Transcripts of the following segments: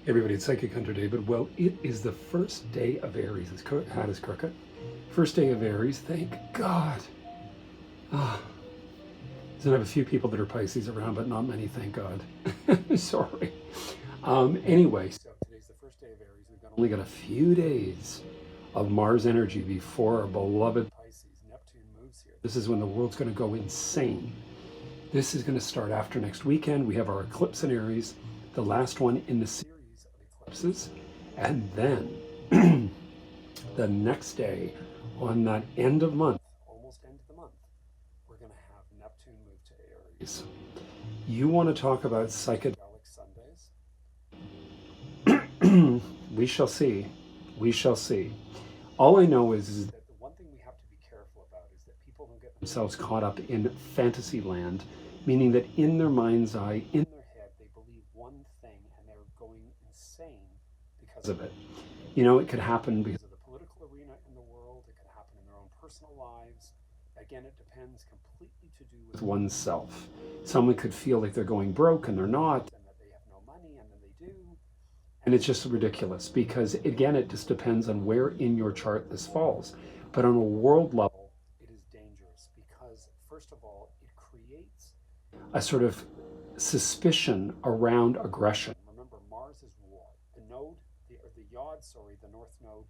Hey everybody, it's Psychic Hunter David. Well, it is the first day of Aries. His hat is crooked. First day of Aries, thank God. Ah, so I have a few people that are Pisces around, but not many, thank God. Sorry. Anyway, so today's the first day of Aries. Only got a few days of Mars energy before our beloved Pisces. Neptune moves here. This is when the world's going to go insane. This is going to start after next weekend. We have our eclipse in Aries, the last one in the series of eclipses. And then the next day, on that end of month, almost end of the month, we're going to have Neptune move to Aries. You want to talk about psychedelic Sundays? We shall see. We shall see. All I know is that the one thing we have to be careful about is that people don't get themselves caught up in fantasy land, meaning that in their mind's eye, in their head, they believe one thing and they're going insane because of it. You know, it could happen because of the political arena in the world, it could happen in their own personal lives. Again, it depends completely to do with oneself. Someone could feel like they're going broke and they're not, and that they have no money and then they do. And it's just ridiculous because, again, it just depends on where in your chart this falls. But on a world level, it is dangerous because, first of all, it creates a sort of suspicion around aggression. Remember, Mars is war. The node, the Yod, sorry, the North Node,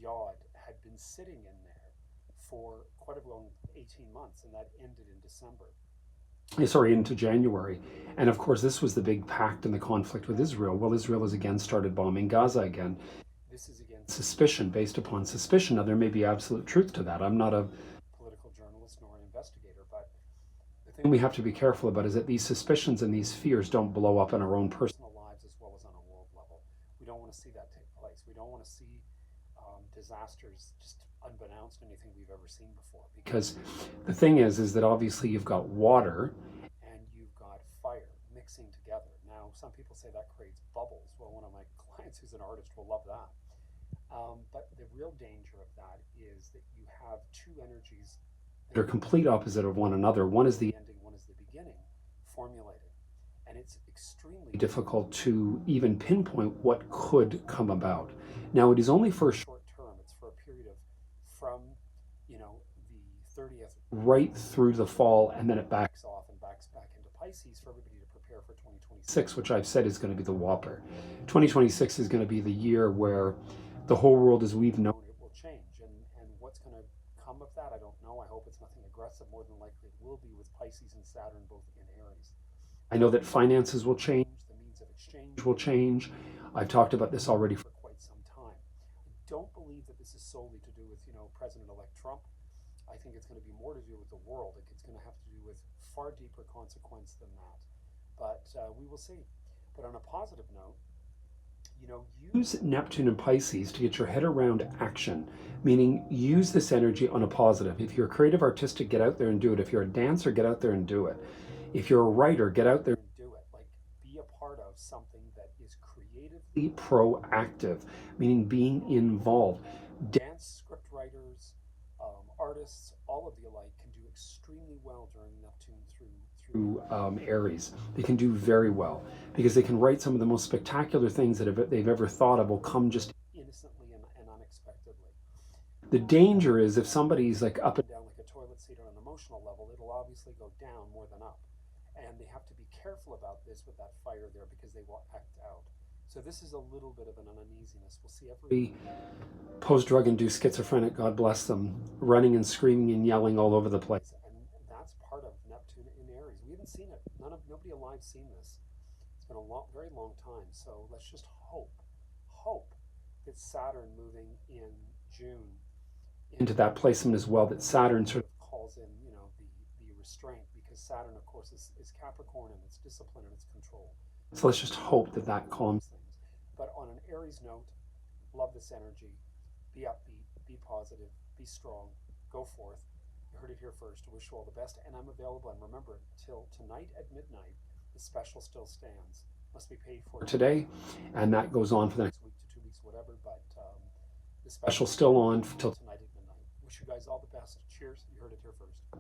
Yod, had been sitting in there for quite a long 18 months, and that ended in December. Sorry, into January. And of course, this was the big pact and the conflict with Israel. Well, Israel has again started bombing Gaza again. This is again suspicion, based upon suspicion. Now, there may be absolute truth to that. I'm not a political journalist nor an investigator, but the thing we have to be careful about is that these suspicions and these fears don't blow up in our own personal lives as well as on a world level. We don't want to see that take place. We don't want to see disasters just unbeknownst to anything we've ever seen before. Because the thing is that obviously you've got water and you've got fire mixing together. Now, some people say that creates bubbles. Well, one of my clients who's an artist will love that. But the real danger of that is that you have two energies that are complete opposite of one another. One is the ending, one is the beginning, formulated. And it's extremely difficult to even pinpoint what could come about. Now, it is only for a short term. It's for a period of from, the 30th right through the fall, and then it backs off and backs back into Pisces for everybody to prepare for 2026, which I've said is going to be the whopper. 2026 is going to be the year where the whole world as we've known it will change. And what's going to come of that, I don't know. I hope it's nothing aggressive. More than likely it will be with Pisces and Saturn both in Aries. I know that finances will change, the means of exchange will change. I've talked about this already for quite some time. I don't believe that this is solely to do with, President-elect Trump. I think it's going to be more to do with the world. It's going to have to do with far deeper consequence than that. But we will see. But on a positive note, use Neptune and Pisces to get your head around action, meaning use this energy on a positive. If you're creative, artistic, get out there and do it. If you're a dancer, get out there and do it. If you're a writer, get out there and do it. Like, be a part of something that is creatively proactive, meaning being involved. Dance script writers, artists, all of the alike can do extremely well during Neptune through Aries. They can do very well because they can write some of the most spectacular things that they've ever thought of will come just innocently and unexpectedly. The danger is if somebody's like up and down like a toilet seat on an emotional level, it'll obviously go down more than up. And they have to be careful about this with that fire there because they will act out. So this is a little bit of an uneasiness. We'll see every post-drug induced schizophrenic, God bless them, running and screaming and yelling all over the place. And that's part of Neptune in Aries. We haven't seen it. Nobody alive seen this. It's been a very long time. So let's just hope that Saturn moving in June into that placement as well, that Saturn sort of calls in, the restraint, because Saturn, of course, is Capricorn and it's discipline and it's control. So let's just hope that that calms things. But on an Aries note, love this energy. Be upbeat, be positive, be strong, go forth. You heard it here first. I wish you all the best, and I'm available. And remember, till tonight at midnight, the special still stands. Must be paid for today, and that goes on for the next week to 2 weeks, whatever. But the special's still on till tonight at midnight. Wish you guys all the best. Cheers. You heard it here first.